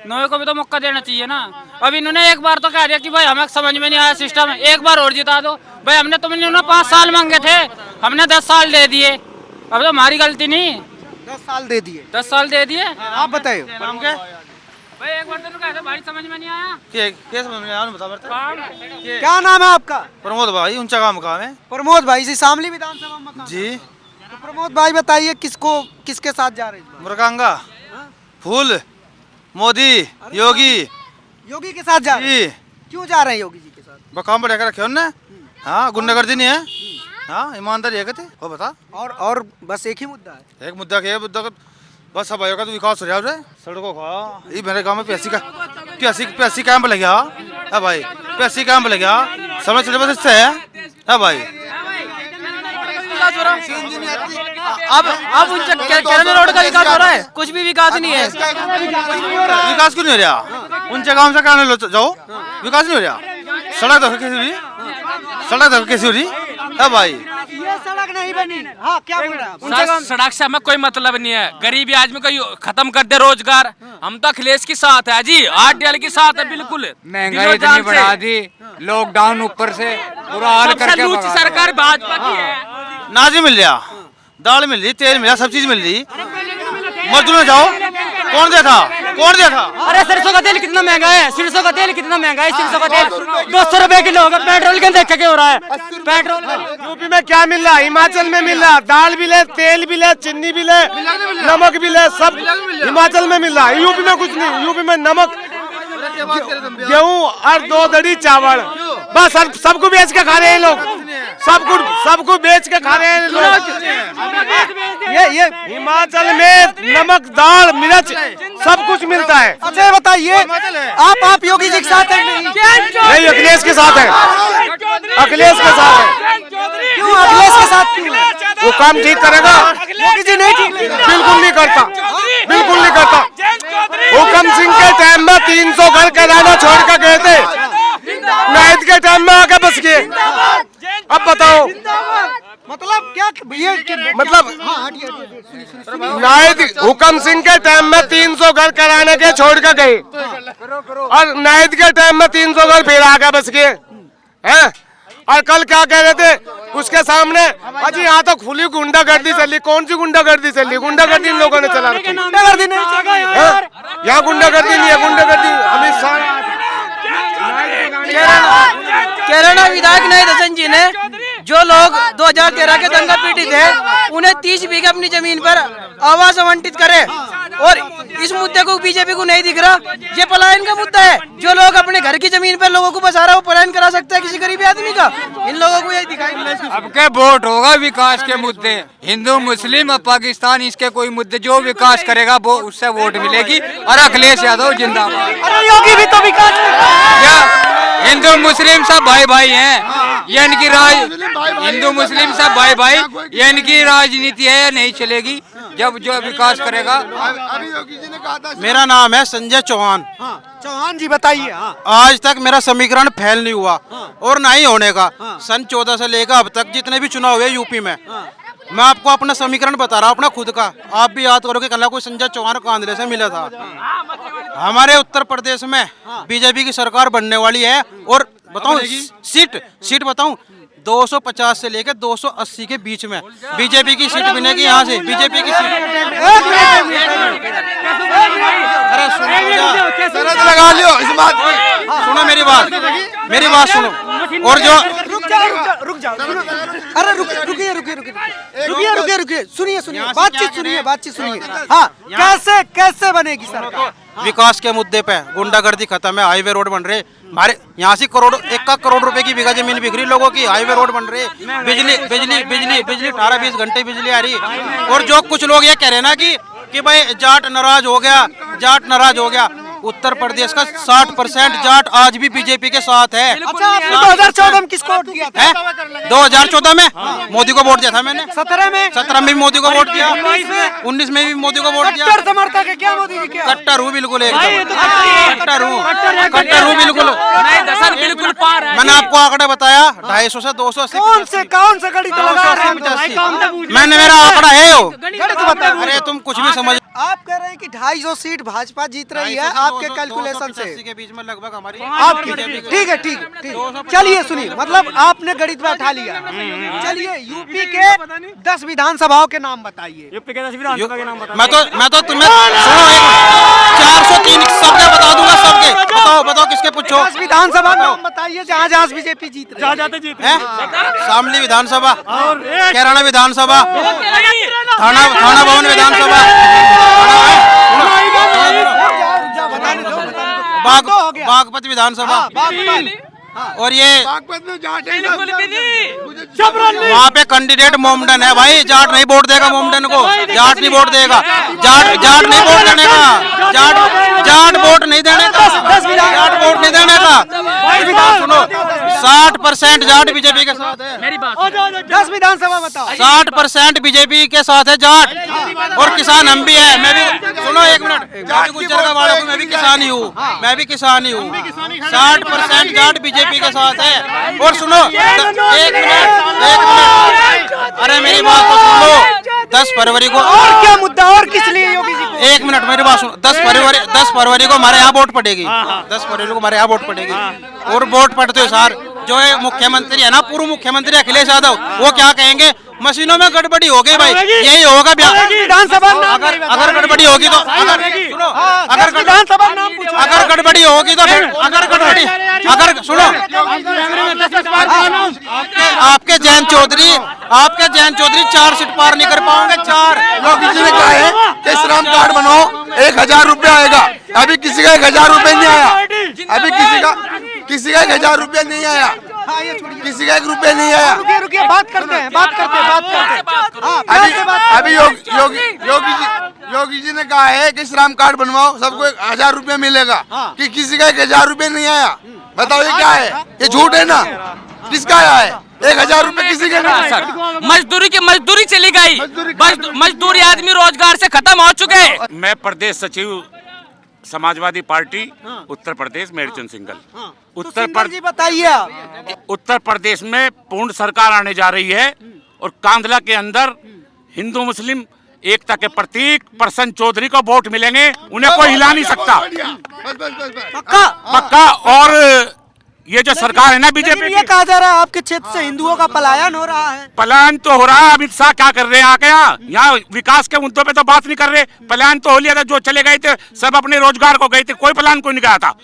नए को भी तो मौका देना चाहिए ना। अब इन्होंने एक बार तो कह दिया कि भाई हमें समझ में नहीं आया सिस्टम, एक बार और जिता दो भाई। हमने तो 5 साल मांगे थे, हमने 10 साल दे दिए, अब तो हमारी गलती नहीं, 10 साल दे दिए, 10 साल दे दिए। आप बताइए भाई, एक बार तो कहते भाई समझ में नहीं आया, क्या नाम है आपका? प्रमोद भाई, ऊंचा काम है। प्रमोद भाई जी, शामली विधानसभा में जी। तो प्रमोद भाई बताइए किसके साथ जा रहे हैं? मुरकांगा, फूल, मोदी, योगी के साथ जा रहे हैं। क्यों जा रहे हैं योगी जी के साथ? काम बढ़िया रखे उनने, हाँ, गुंडागर्दी नहीं है, हाँ, ईमानदारी है कहते वो बता। और बस एक ही मुद्दा है, एक मुद्दा क्या है, मुद्दा का बस सब आएगा तो विकास हो रहा है सड़कों का। ये मेरे गांव में प्यासी कैंप लग गया है भाई, प्यासी कैंप लग गया, समय चले बस इससे है भाई। अब रोड का विकास हो रहा है, कुछ भी विकास नहीं है। विकास क्यों नहीं हो रहा? ऊंचे गांव से कहने लो जाओ, विकास नहीं हो रहा। सड़क तो कैसी हो रही है भाई? ये सड़क नहीं बनी। हाँ, क्या बोल रहे हैं? सड़क से हमें कोई मतलब नहीं है, गरीबी आदमी को खत्म कर दे रोजगार। हम तो अखिलेश के साथ है जी, 8 के साथ है, बिल्कुल महंगाई इतनी बढ़ा दी, लॉकडाउन ऊपर से बुरा हाल करके भगा। सरकार भाजपा की है। नाजी मिल गया, दाल मिल रही, तेल मिल रहा, सब चीज मिल रही। मजदूर जाओ, कौन देता, कौन देता? अरे सरसों का तेल कितना महंगा है, सरसों का तेल कितना महंगा है, सरसों का तेल 200 रुपए किलो होगा। पेट्रोल के देख के हो रहा है पेट्रोल। यूपी में क्या मिल रहा है? हिमाचल में मिल रहा है, दाल भी ले, तेल भी ले, चीनी भी ले, नमक भी ले, सब हिमाचल में मिल रहा है। यूपी में कुछ नहीं, यूपी में नमक, गेहूं और 2 दड़ी चावल, बस सबको बेच के खा रहे हैं लोग, सबको बेच के खा रहे हैं लोग। ये हिमाचल में नमक, दाल, मिर्च सब कुछ मिलता है। अच्छा बताइए, आप योगी जी के साथ हैं? नहीं, अखिलेश के साथ है, अखिलेश के साथ है। क्यों अखिलेश के साथ क्यों? वो काम ठीक करेगा? योगी जी नहीं ठीक, बिल्कुल नहीं करता, बिल्कुल नहीं करता। हुकम सिंह के टाइम में 300 घर कराना छोड़ कर गए थे, नाहिद के टाइम में आके बस गए। अब बताओ, मतलब क्या ये मतलब नाहिद हुकम सिंह के टाइम में 300 घर कराने के छोड़ कर गए, और नाहिद के टाइम में 300 घर फिर आके बस गए हैं। और कल क्या कह रहे थे उसके सामने, अजी यहाँ तो खुली गुंडागर्दी चली। कौन सी गुंडागर्दी चली? गुंडागर्दी इन लोगों ने चला रखी। गुंडागर्दी नहीं चलेगा यार, यहाँ गुंडागर्दी नहीं है, गुंडागर्दी अमित शाह। कैराना विधायक नाहिद हसन जी ने जो लोग 2013 के दंगा पीड़ित थे उन्हें 30 बीघे अपनी जमीन पर आवास आवंटित करे, और इस मुद्दे को बीजेपी को नहीं दिख रहा। ये पलायन का मुद्दा है। जो लोग अपने घर की जमीन पर लोगों को बसा रहा है वो पलायन करा सकता है किसी गरीब आदमी का? इन लोगों को यही दिखाई। अब के वोट होगा विकास के मुद्दे, हिंदू मुस्लिम और पाकिस्तान, इसके कोई मुद्दे जो विकास करेगा वो उससे वोट मिलेगी। और अखिलेश यादव जिंदाबाद। अरे योगी भी तो विकास, हिंदू मुस्लिम सब भाई भाई हैं, ये इनकी हिंदू मुस्लिम सब भाई भाई, ये इनकी राजनीति है, नहीं चलेगी जब जो विकास करेगा। मेरा नाम है संजय चौहान। चौहान जी बताइए। आज तक मेरा समीकरण फैल नहीं हुआ और ना ही होने का। सन 14 से लेकर अब तक जितने भी चुनाव हुए यूपी में, मैं आपको अपना समीकरण बता रहा हूँ, अपना खुद का। आप भी याद करोगे, कल कोई संजय चौहान कांदले से मिला था। हमारे उत्तर प्रदेश में बीजेपी की सरकार बनने वाली है, और बताऊं सीट बताऊं, 250 से लेकर 280 के बीच में बीजेपी की सीट बनेगी। यहाँ से बीजेपी की सीट। अरे सुनो, लगा लियो इस बात। सुनो मेरी बात सुनो। और जो रुक जाओ, अरे रुकिए, सुनिए, बातचीत सुनिए। हाँ, कैसे बनेगी सरकार? विकास के मुद्दे पे गुंडागर्दी खत्म है, हाईवे रोड बन रहे हमारे यहाँ से। 1 करोड़ रुपए की बीघा जमीन बिक रही लोगों की, हाईवे रोड बन रहे, बिजली 18-20 घंटे बिजली आ रही। और जो कुछ लोग ये कह रहे हैं ना कि भाई जाट नाराज हो गया, उत्तर प्रदेश का 60% जाट आज भी बीजेपी के साथ है। 2014 में किसको वोट दिया था? 2014 में मोदी को वोट दिया था मैंने। 17 में भी मोदी को वोट दिया, 19 में भी मोदी को वोट दिया। कट्टर समर्थक है क्या मोदी की? क्या कट्टर हूँ बिल्कुल, एकदम कट्टर हूँ बिल्कुल। मैंने आपको आंकड़ा बताया, 250 से 280। कौन से गणित लगा रहे हैं? मैंने, मेरा आंकड़ा है वो। अरे तुम कुछ भी समझ। आप कह रहे हैं कि 250 सीट भाजपा जीत रही है आपके कैलकुलेशन से के बीच में लगभग हमारी आपकी। ठीक है, चलिए सुनिए, मतलब आपने गणित में उठा लिया। चलिए यूपी के 10 विधानसभाओं के नाम बताइए। यूपी के 10 विधानसभा के नाम बताओ। मैं तो तुम्हें 403 सबके बता दूंगा, सबके। बताओ किसके पूछो। 10 विधानसभा नाम बताइए जहाँ बीजेपी जीत रही है। शामली विधानसभा, कैराना विधानसभा, थाना भवन विधानसभा, बागपत विधानसभा, और ये वहाँ पे कैंडिडेट मोमडन है भाई। जाट नहीं वोट देगा मोमडन को, जाट नहीं वोट देगा, जाट नहीं वोट देने का, जाट वोट नहीं देने का, जाट वोट नहीं देने का। सुनो, 60% जाट बीजेपी के साथ है। मेरी बात 10 विधानसभा बताओ। 60% बीजेपी के साथ है जाट, और किसान हम भी है। मैं भी, सुनो एक मिनट, गुज्जर का वाड़ा, मैं भी किसान ही हूँ, 60% जाट बीजेपी के साथ है। और सुनो एक मिनट, अरे मेरी बात तो सुन लो। 10 फरवरी को और क्या मुद्दा और किस लिए योगी जी को? 1 मिनट मेरी बात सुनो। 10 फरवरी को हमारे यहाँ वोट पड़ेगी। 10 फरवरी को हमारे यहाँ वोट पड़ेगी और वोट पड़ते हो सर जो है मुख्यमंत्री है ना, पूर्व मुख्यमंत्री अखिलेश यादव, वो क्या कहेंगे, मशीनों में गड़बड़ी हो गई भाई, यही होगा विधानसभा अगर गड़बड़ी होगी तो अगर गड़बड़ी होगी तो अगर सुनो आपके जयंत चौधरी 4 सीट पार नहीं कर पाओगे। 4 योगी जी ने कहा है कि श्रम कार्ड बनाओ, 1000 रुपया आएगा। अभी किसी का 1000 रुपये नहीं आया। अभी किसी का 1000 रुपया नहीं आया। किसी का 1 रुपया नहीं आया। रुकिए बात करते हैं। अभी योगी जी ने कहा है कि श्रम कार्ड बनवाओ, सबको 1000 रुपया मिलेगा। कि किसी का 1000 रुपया नहीं आया। बताओ ये क्या है? ये झूठ है ना? किसका आया है? 1000 रुपये किसी के नहीं। सर मजदूरी की मजदूरी चली गई, मजदूरी आदमी रोजगार से खत्म हो चुके हैं। मैं प्रदेश सचिव समाजवादी पार्टी उत्तर प्रदेश मेरचंद सिंघल। बताइए उत्तर प्रदेश में पूर्ण सरकार आने जा रही है और कांधला के अंदर हिंदू मुस्लिम एकता के प्रतीक प्रसन्न चौधरी को वोट मिलेंगे, उन्हें कोई हिला नहीं सकता। पक्का। और ये जो सरकार है ना बीजेपी, ये कहा जा रहा है आपके क्षेत्र से हिंदुओं का पलायन हो रहा है। पलायन तो हो रहा है। अमित शाह क्या कर रहे हैं आके यहाँ विकास के मुद्दों पे तो बात नहीं कर रहे। पलायन तो हो लिया था, जो चले गए थे सब अपने रोजगार को गए थे, कोई पलायन कोई नहीं गया था।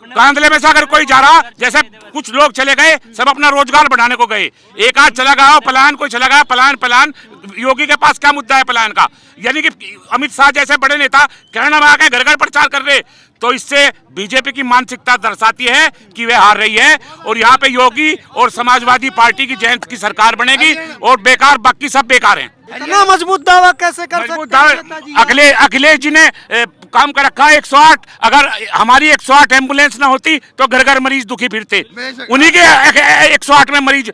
कांधले में से अगर कोई जा रहा, जैसे कुछ लोग चले गए सब अपना रोजगार बढ़ाने को गए, एक आध चला गया पलायन, कोई चला गया पलायन। योगी के पास क्या मुद्दा है पलायन का? यानी कि अमित शाह जैसे बड़े नेता कहना में आके घर घर प्रचार कर रहे, तो इससे बीजेपी की मानसिकता दर्शाती है कि वे हार रही है और यहाँ पे योगी और समाजवादी पार्टी की जयंत की सरकार बनेगी और बेकार, बाकी सब बेकार हैं। इतना मजबूत दावा कैसे कर सकते हैं? अखिलेश जी ने काम कर रखा है 108। अगर हमारी 108 एम्बुलेंस ना होती तो घर घर मरीज दुखी फिरते। उन्हीं के 108 में मरीज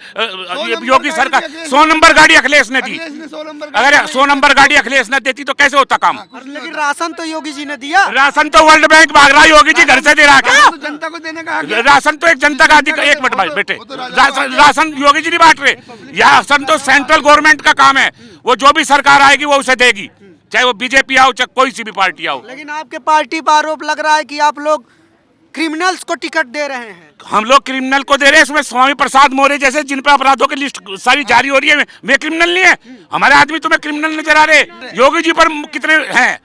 योगी सरकार 100 नंबर गाड़ी अखिलेश ने दी। अगर 100 नंबर गाड़ी अखिलेश ने देती तो कैसे होता काम? लेकिन राशन तो योगी जी ने दिया। राशन तो वर्ल्ड बैंक भाग रहा है, योगी जी घर से दे रहा है। जनता को देने का राशन तो एक जनता का अधिकार। 1 मिनट भाई बेटे, राशन योगी जी नहीं बांट रहे। राशन तो सेंट्रल गवर्नमेंट का काम है, वो जो भी सरकार आएगी वो उसे देगी, चाहे वो बीजेपी आओ चाहे कोई सी भी पार्टी आओ। लेकिन आपके पार्टी पर आरोप लग रहा है कि आप लोग क्रिमिनल्स को टिकट दे रहे हैं। हम लोग क्रिमिनल को दे रहे हैं। इसमें स्वामी प्रसाद मौर्य जैसे जिन पे अपराधों की लिस्ट सारी जारी हो रही है, वे क्रिमिनल नहीं है। हमारे आदमी तुम्हें क्रिमिनल नजर आ रहे। योगी जी पर कितने हैं,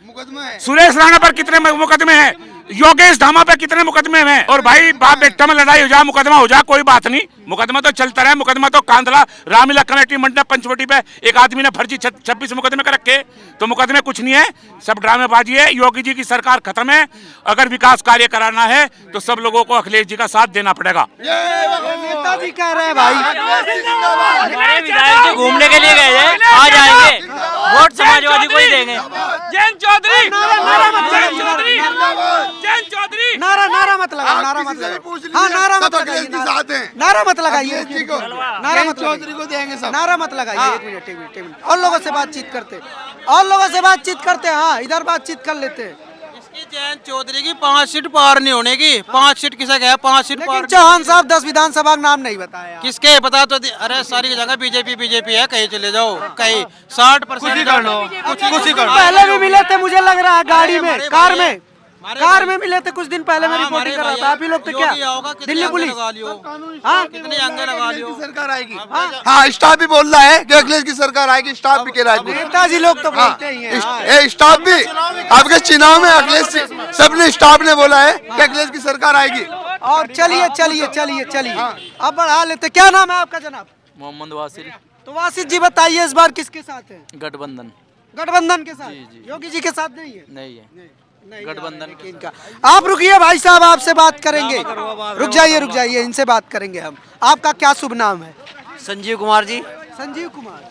सुरेश राणा पर कितने मुकदमे हैं, योगेश धामा पे कितने मुकदमे हैं। और भाई बाप बेटा में लड़ाई हो जाए, मुकदमा हो जाए, कोई बात नहीं, मुकदमा तो चलता रहे। मुकदमा तो कांधला रामलीला कमेटी मंडप पंचवटी पे एक आदमी ने फर्जी 26 मुकदमे कर रखे, तो मुकदमे कुछ नहीं है, सब ड्रामेबाजी है। योगी जी की सरकार खत्म है। अगर विकास कार्य कराना है तो सब लोगों को अखिलेश जी का साथ देना पड़ेगा। नेताजी कह रहे हैं भाई, हमारे विधायक जी घूमने के लिए गए हैं, आ जाएंगे, वोट समाजवादी को ही देंगे। जयंत चौधरी, नारा मत लगाओ, नारा मत लगाओ। हाँ, नारा मत लगाइए, नारा मत लगाइए, नारा मत चौधरी को देंगे सब। नारा मत लगाइए। एक मिनट और लोगों से बातचीत करते। हाँ, इधर बातचीत कर लेते हैं। जयंत चौधरी की 5 सीट पार नहीं होने की। 5 सीट किसे कहा? 5 सीट पार। चौहान साहब 10 विधानसभा का नाम नहीं बताया। किसके पता तो? अरे सारी जगह बीजेपी है, कहीं चले जाओ, कहीं 60% कर लो, कुछ ही कर लो। पहले भी मिले थे, मुझे लग रहा है गाड़ी में, कार में मिले थे कुछ दिन पहले। मैं रिपोर्टिंग कर रहा था। आप ही लोग तो क्या दिल्ली पुलिस? हाँ, कितने अंगे लगा लियो, सरकार आएगी। हाँ, स्टाफ भी बोल रहा है कि अखिलेश की सरकार आएगी। स्टाफ भी कह रहा है, नेताजी लोग तो बोलते ही हैं। स्टाफ भी आपके चुनाव में अखिलेश सबने स्टाफ ने बोला है कि अखिलेश की सरकार आएगी। और चलिए अब बढ़ा लेते। क्या नाम है आपका जनाब? मोहम्मद वासिल। तो वासिल जी बताइए, इस बार किसके साथ है? गठबंधन के साथ। योगी जी के साथ नहीं है? नहीं है, गठबंधन इनका। आप रुकिए भाई साहब, आपसे बात करेंगे। रुक जाइए, इनसे बात करेंगे हम। आपका क्या शुभ नाम है? संजीव कुमार जी। संजीव कुमार,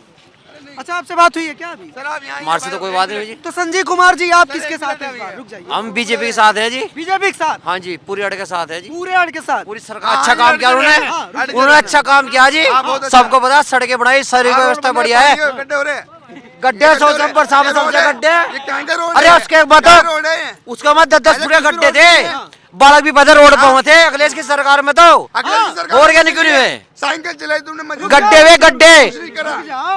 अच्छा आपसे बात हुई है क्या अभी? हमारे से तो कोई बात नहीं हुई जी। तो संजीव कुमार जी आप किसके साथ हैं? रुक जाइए। हम बीजेपी के साथ हैं जी। बीजेपी के साथ? हाँ जी, पूरी अड़ के साथ है जी। पूरे अड़ के साथ? पूरी सरकार अच्छा काम किया उन्होंने अच्छा काम किया जी। सबको पता, सड़कें बढ़ाई, सारी व्यवस्था बढ़िया है। गड्ढे 100 बरसात में सबसे गड्ढे। अरे उसके बाद 10 पूरे गड्ढे थे। बालक भी पता रोड पर थे अखिलेश की सरकार में। तो और क्या निकली हुए साइकिल चलाई तुमने गड्ढे वे गड्ढे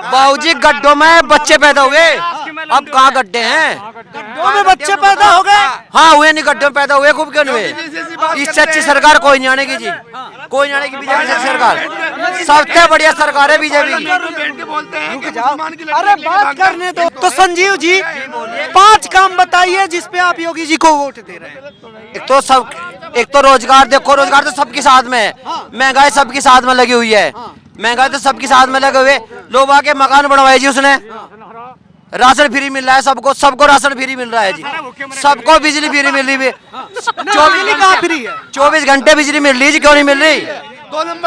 बाबूजी, गड्ढों में बच्चे पैदा हुए, अब कहाँ गड्ढे हैं? गड्ढों में बच्चे पैदा हो गए। हाँ हुए, नहीं गड्ढों में पैदा हुए, खूब क्यों हुए? इससे अच्छी सरकार कोई नहीं आने की जी, कोई नहीं आने की बीजेपी से सरकार, सबसे बढ़िया सरकार है बीजेपी की। अरे बात करने दो तो संजीव जी, 5 काम बताइए जिसपे आप योगी जी को वोट दे रहे हैं। एक तो रोजगार देखो, रोजगार तो सबके साथ में है, महंगाई सबके साथ में लगी हुई है, महंगाई तो सबके साथ में लगे हुए, लोग आके मकान बनवाए जी उसने, राशन फ्री मिल रहा है सबको, सबको राशन फ्री मिल रहा है जी, सबको बिजली फ्री मिल रही है, 24 घंटे बिजली मिल रही है जी, क्यों नहीं मिल रही?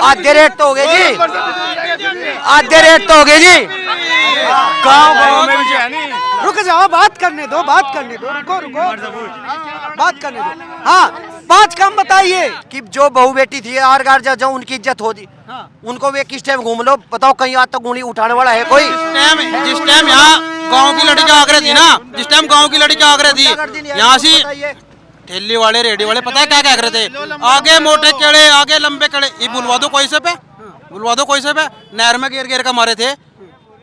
आधे रेट तो हो गए जी, आधे रेट तो हो गए जी, गाँव में भी है नहीं। रुक जाओ, बात करने दो, बात करने दो, रुको रुको, बात करने दो। हाँ, 5 काम बताइए कि जो बहू बेटी थी हर घर जो उनकी इज्जत होती, उनको वे किस टाइम घूम लो, बताओ कहीं आज तक उंगली उठाने वाला है कोई? जिस टाइम यहाँ गाँव की लड़की आगरे थी ना, जिस टाइम गाँव की लड़की आगरे थी, यहाँ से ठेली वाले रेडी वाले पता है क्या क्या कर रहे थे, आगे मोटे केड़े, आगे लंबे केड़े, ये बुलवा दो कोई से पे, बुलवा दो कोई से पे, नहर में घेर घेर का मारे थे,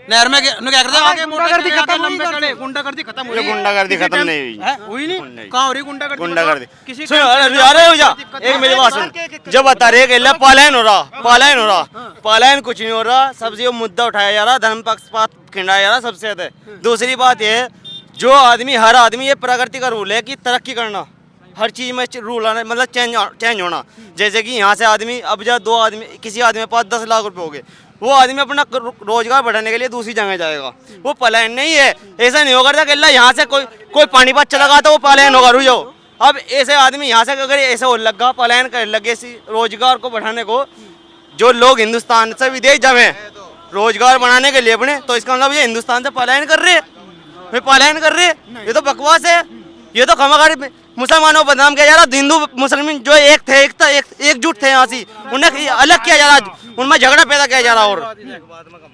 नहर में क्या करते, आगे मोटे खत्म, लंबे केड़े, गुंडागर्दी खत्म हुई, गुंडागर्दी खत्म नहीं हुई, हुई नहीं, कहाँ हो रही गुंडागर्दी? गुंडागर्दी सुनो, अरे हो जा, एक मेरी बात सुन, जब बता रहे पलायन हो रहा, पलायन हो रहा, पलायन कुछ नहीं हो रहा, सबसे मुद्दा उठाया जा रहा, धर्म पक्षपात खिंडाया जा रहा, सबसे ज्यादा। दूसरी बात ये, जो आदमी, हर आदमी, ये प्रकृति का रूल है कि तरक्की करना, हर चीज में रूल आना, मतलब चेंज होना। जैसे कि यहाँ से आदमी, अब जब 2 आदमी, किसी आदमी के पास 10 लाख रुपए हो गए, वो आदमी अपना रोजगार बढ़ाने के लिए दूसरी जगह जाएगा, वो पलायन नहीं है। ऐसा नहीं होगा कि यहाँ से कोई पानीपत चला गया तो वो पलायन होगा, रुक जाओ। अब ऐसे आदमी यहाँ से अगर ऐसे हो लगा, पलायन कर लगे रोजगार को बढ़ाने को, जो लोग हिंदुस्तान से विदेश जाए रोजगार बनाने के लिए अपने, तो इसका मतलब ये हिंदुस्तान से पलायन कर रहे, पलायन कर रहे, ये तो बकवास है, ये तो खमाखारी मुसलमानों को बदनाम किया जा रहा। हिंदू मुसलमान जो एक थे, एकजुट थे, यहाँ से उन्हें अलग किया जा रहा, उनमें झगड़ा पैदा किया जा रहा। और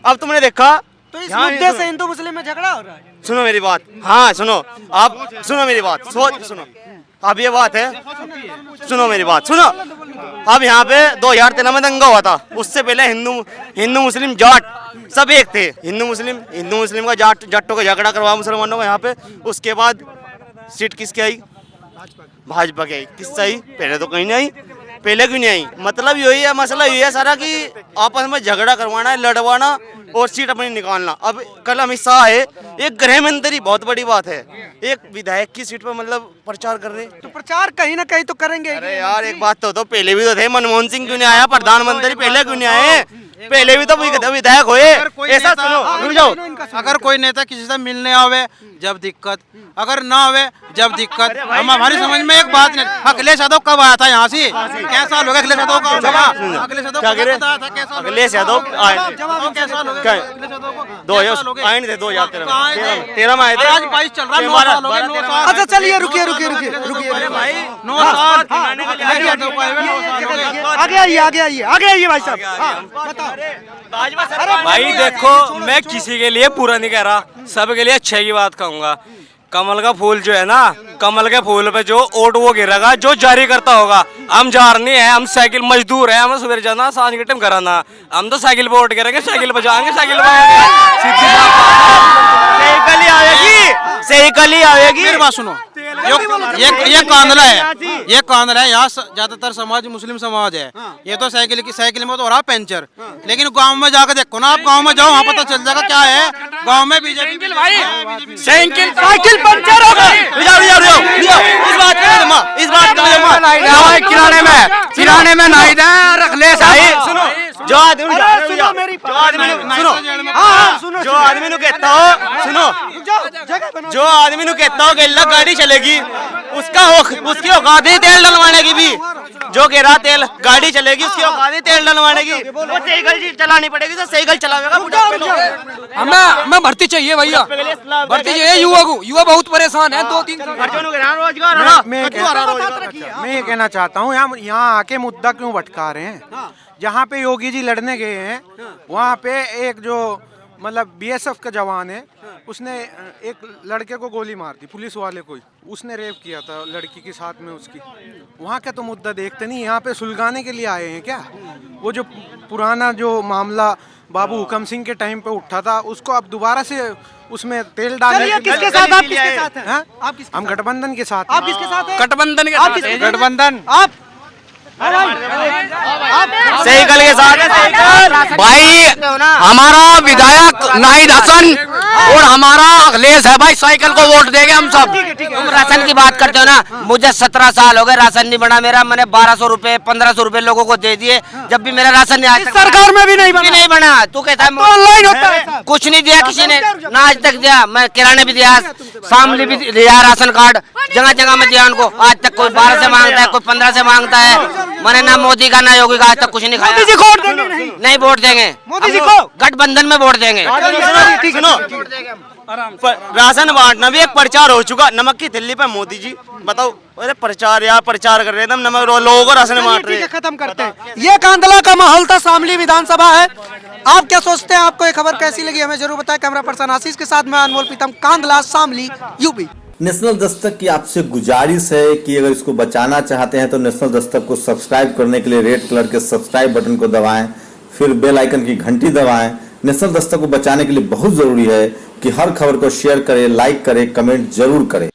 अब तुमने देखा तो इस मुद्दे से हिंदू मुस्लिम में झगड़ा हो रहा है। सुनो मेरी बात, हाँ सुनो, आप सुनो मेरी बात, सुनो, अब ये बात है, सुनो मेरी बात, सुनो। अब यहाँ पे 2013 में दंगा हुआ था, उससे पहले हिंदू मुस्लिम जाट सब एक थे, हिंदू मुस्लिम का जाटों का झगड़ा करवा मुसलमानों का यहाँ पे, उसके बाद सीट किसकी आई? भाजपा की आई। किससे आई? पहले तो कहीं नहीं आई, पहले क्यों नहीं आई? मतलब यही है, मसला यही है सारा कि आपस में झगड़ा करवाना है, लड़वाना और सीट अपनी निकालना। अब कल अमित शाह है, एक गृह मंत्री, बहुत बड़ी बात है, एक विधायक की सीट पर मतलब प्रचार कर रहे, तो प्रचार कहीं ना कहीं तो करेंगे। अरे यार एक बात तो पहले भी तो थे, मनमोहन सिंह क्यों नहीं आया? प्रधानमंत्री पहले क्यों नहीं आए? पहले भी तो विधायक हुए। ऐसा सुनो, रुक जाओ, अगर कोई नेता किसी से मिलने आवे जब दिक्कत, अगर ना आवे जब दिक्कत, हम हमारी समझ में एक बात नहीं। अखिलेश यादव कब आया था यहाँ से? क्या साल हो गया अखिलेश यादव का? अखिलेश यादव अखिलेश यादव आए थे 2013 में आए थे। आज 22 चल रहा है, 9 साल हो गए, 9 साल। अच्छा चलिए, रुकिए, 9 साल आगे आइए भाई साहब। भाई देखो, मैं किसी के लिए पूरा नहीं कह रहा, सबके लिए अच्छे की बात कहूंगा। कमल का फूल जो है ना, कमल के फूल पे जो ओट वो गिरेगा, जो जारी करता होगा। हम जार नहीं है, हम साइकिल मजदूर है, हमें सवेरे जाना, सांझ के टाइम घर आना। हम तो साइकिल पे वोट करेंगे, साइकिल पे जाएंगे, साइकिल पे सही कली आएगी। मेरी बात सुनो, ये कांदला है, यहाँ ज्यादातर समाज मुस्लिम समाज है। ये तो साइकिल में तो हो रहा पंचर, लेकिन गांव में जाकर देखो ना, आप गांव में जाओ, वहाँ पता चल जाएगा क्या है। गांव में बीजेपी साइकिल पंचर हो गई। इस बात किराने में नहीं रख ले। सुनो, जो आदमी नु कहता हो कि अल्लाह गाड़ी चलेगी, उसकी औकात ही तेल डलवाने की भी। जो कह रहा तेल गाड़ी चलेगी, उसकी औकात ही तेल डलवाने की। वो सही गाड़ी चलानी पड़ेगी, तो सही गाड़ी चलावेगा। हमें भर्ती चाहिए भैया, भर्ती चाहिए। युवा बहुत परेशान है, 2-3 रोजगार। मैं ये कहना चाहता हूँ, यहाँ आके मुद्दा क्यों भटका रहे हैं? जहाँ पे योगी जी लड़ने गए हैं, वहाँ पे एक जो मतलब बीएसएफ का जवान है, उसने एक लड़के को गोली मार दी, पुलिस वाले को ही, उसने रेप किया था लड़की के साथ में उसकी। वहाँ का तो मुद्दा देखते नहीं, यहाँ पे सुलगाने के लिए आए हैं क्या? वो जो पुराना जो मामला बाबू हुकम सिंह के टाइम पे उठा था, उसको अब दोबारा से उसमें तेल डालने किसके साथ आप किसके साथ हैं? हाँ? आप किसके हम गठबंधन के साथ आप किसके साथ हैं? गठबंधन के आप साथ किसके हैं। साथ हैं? गठबंधन आप साइकिल के साथ भाई हमारा विधायक नाहिद हसन और हमारा अखिलेश है भाई, साइकिल को वोट देंगे हम सब। तुम राशन की बात करते हो ना, मुझे 17 साल हो गए राशन नहीं बना मेरा। मैंने 1200 रुपए 1500 रुपए लोगों को दे दिए, जब भी मेरा राशन नहीं आज तक सरकार में भी नहीं बना। तू कहता है ऑनलाइन होता है, कुछ नहीं दिया किसी ने ना आज तक दिया। मैं किराने भी दिया, शामली भी दिया, राशन कार्ड जगह जगह में दिया उनको। आज तक कोई 12 से मांगता है, कोई 15 से मांगता है। मैंने ना मोदी का ना योगी का आज तक कुछ नहीं खाया। मोदी जी को वोट देंगे? नहीं वोट देंगे, मोदी जी को गठबंधन में वोट देंगे। सुनो, राशन बांटना भी एक प्रचार हो चुका। नमक की दिल्ली पे मोदी जी बताओ, अरे प्रचार यार, प्रचार कर रहे थे हम, नमक लोगों को राशन बांट रहे हैं। खत्म करते हैं। ये कांदला का माहौल था, शामली विधानसभा है। आप क्या सोचते हैं? आपको ये खबर कैसी लगी हमें जरूर बताएं। कैमरा पर्सन आशीष के साथ मैं अनमोल प्रीतम, कांदला, शामली, यूपी। नेशनल दस्तक की आपसे गुजारिश है कि अगर इसको बचाना चाहते हैं तो नेशनल दस्तक को सब्सक्राइब करने के लिए रेड कलर के सब्सक्राइब बटन को दबाएं, फिर बेल आइकन की घंटी दबाएं। नेशनल दस्तक को बचाने के लिए बहुत जरूरी है कि हर खबर को शेयर करें, लाइक करें, कमेंट जरूर करें।